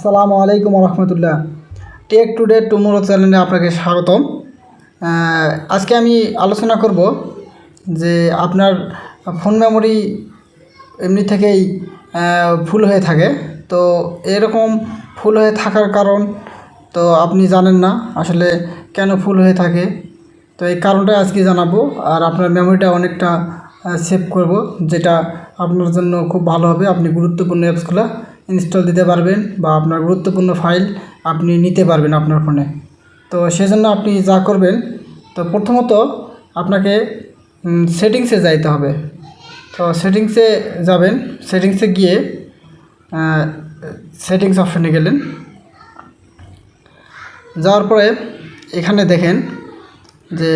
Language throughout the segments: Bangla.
আসসালামু আলাইকুম রহমতুল্লাহ। টেক টুডে টুমোরো চ্যানেলে আপনাকে স্বাগতম। আজকে আমি আলোচনা করব যে আপনার ফোন মেমোরি এমনি থেকেই ফুল হয়ে থাকে। তো এরকম ফুল হয়ে থাকার কারণ তো আপনি জানেন না আসলে কেন ফুল হয়ে থাকে। তো এই কারণটা আজকে জানাবো, আর আপনার মেমোরিটা অনেকটা সেভ করব, যেটা আপনার জন্য খুব ভালো হবে। আপনি গুরুত্বপূর্ণ অ্যাপসগুলো ইনস্টল দিতে পারবেন বা আপনার গুরুত্বপূর্ণ ফাইল আপনি নিতে পারবেন আপনার ফোনে। তো সেজন্য আপনি যা করবেন, তো প্রথমত আপনাকে সেটিংসে যাইতে হবে। তো সেটিংসে যাবেন, সেটিংসে গিয়ে সেটিংস অপশনে গেলেন, যাওয়ার পরে এখানে দেখেন যে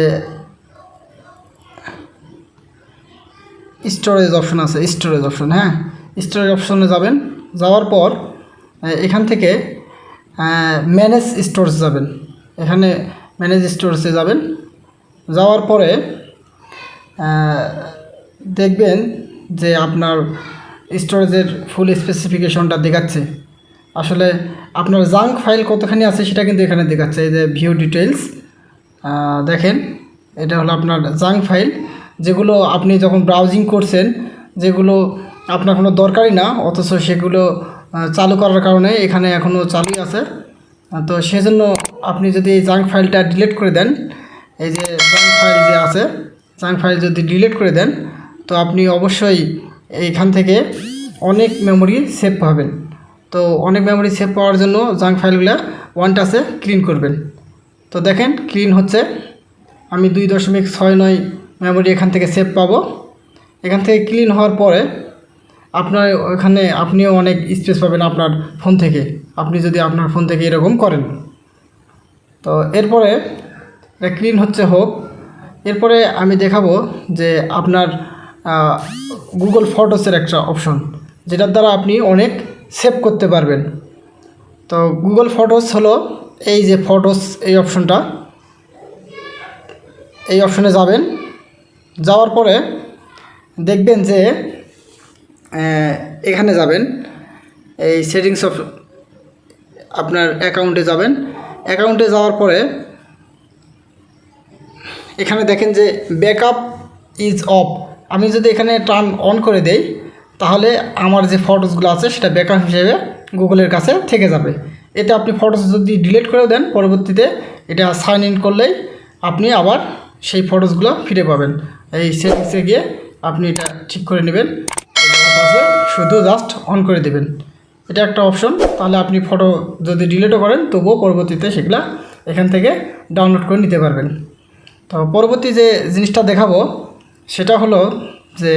স্টোরেজ অপশন আছে, স্টোরেজ অপশন, হ্যাঁ স্টোরেজ অপশনে যাবেন। যাওয়ার পর এখান থেকে ম্যানেজ স্টোরেজ যাবেন, এখানে ম্যানেজ স্টোরেজে যাবেন। যাওয়ার পরে দেখবেন যে আপনার স্টোরেজের ফুল স্পেসিফিকেশনটা দেখাচ্ছে। আসলে আপনার জাঙ্ক ফাইল কতখানি আছে সেটা কিন্তু এখানে দেখাচ্ছে। এই যে ভিউ ডিটেলস দেখেন, এটা হলো আপনার জাঙ্ক ফাইল, যেগুলো আপনি যখন ব্রাউজিং করছেন, যেগুলো আপনার কোনো দরকারই না, অথচ সেগুলো চালু করার কারণে এখানে এখনও চালুই আছে। তো সেজন্য আপনি যদি এই জাঙ্ক ফাইলটা ডিলিট করে দেন, এই যে জাঙ্ক ফাইল যে আছে, জাঙ্ক ফাইল যদি ডিলিট করে দেন, তো আপনি অবশ্যই এইখান থেকে অনেক মেমোরি সেভ পাবেন। তো অনেক মেমোরি সেভ পাওয়ার জন্য জাঙ্ক ফাইলগুলো ওয়ান টাচে ক্লিন করবেন। তো দেখেন ক্লিন হচ্ছে, আমি 2.69 মেমোরি এখান থেকে সেভ পাবো। এখান থেকে ক্লিন হওয়ার পরে আপনার ওখানে আপনিও অনেক স্পেস পাবেন আপনার ফোন থেকে, আপনি যদি আপনার ফোন থেকে এরকম করেন। তো এরপরে ক্লিন হচ্ছে হোক, এরপরে আমি দেখাবো যে আপনার গুগল ফটোসের একটা অপশন, যেটার দ্বারা আপনি অনেক সেভ করতে পারবেন। তো গুগল ফটোস হলো এই যে ফটোস, এই অপশনটা, এই অপশনে যাবেন। যাওয়ার পরে দেখবেন যে এখানে যাবেন, এই সেটিংস অফ আপনার অ্যাকাউন্টে যাবেন। অ্যাকাউন্টে যাওয়ার পরে এখানে দেখেন যে ব্যাকআপ ইজ অফ। আমি যদি এখানে টার্ন অন করে দেই, তাহলে আমার যে ফটোসগুলো আছে সেটা ব্যাকআপ হিসেবে গুগলের কাছে থেকে যাবে। এটা আপনি ফটোস যদি ডিলিট করেও দেন, পরবর্তীতে এটা সাইন ইন করলেই আপনি আবার সেই ফটোসগুলো ফিরে পাবেন। এই সেটিংসে গিয়ে আপনি এটা ঠিক করে নেবেন, শুধু জাস্ট অন করে দেবেন। এটা একটা অপশন, তাহলে আপনি ফটো যদি ডিলিটও করেন তবুও পরবর্তীতে সেগুলা এখান থেকে ডাউনলোড করে নিতে পারবেন। তো পরবর্তী যে জিনিসটা দেখাবো সেটা হলো যে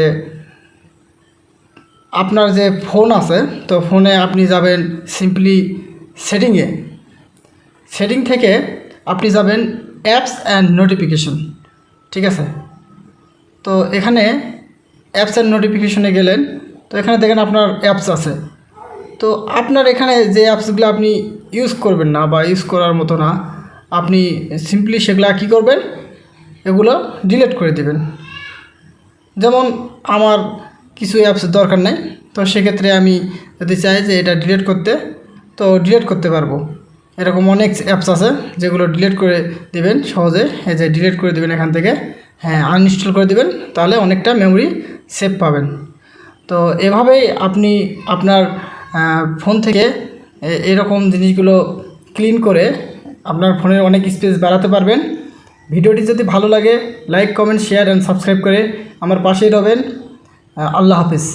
আপনার যে ফোন আছে, তো ফোনে আপনি যাবেন সিম্পলি সেটিংয়ে, সেটিং থেকে আপনি যাবেন অ্যাপস অ্যান্ড নোটিফিকেশন, ঠিক আছে। তো এখানে অ্যাপস অ্যান্ড নোটিফিকেশনে গেলেন, তো এখানে দেখেন আপনার অ্যাপস আছে। তো আপনার এখানে যে অ্যাপসগুলো আপনি ইউজ করবেন না বা ইউজ করার মতো না, আপনি সিম্পলি সেগুলো কী করবেন, এগুলো ডিলিট করে দেবেন। যেমন আমার কিছু অ্যাপসের দরকার নেই, তো সেক্ষেত্রে আমি যদি চাই যে এটা ডিলিট করতে, তো ডিলিট করতে পারবো। এরকম অনেক অ্যাপস আছে যেগুলো ডিলিট করে দেবেন সহজে। এই যে ডিলিট করে দেবেন এখান থেকে, হ্যাঁ আনইনস্টল করে দেবেন, তাহলে অনেকটা মেমোরি সেভ পাবেন। তো এভাবেই আপনি আপনার ফোন থেকে এরকম জিনিসগুলো ক্লিন করে আপনার ফোনের অনেক স্পেস বাড়াতে পারবেন। ভিডিওটি যদি ভালো লাগে like, comment, share and subscribe করে আমার পাশেই রবেন। আল্লাহ হাফিজ।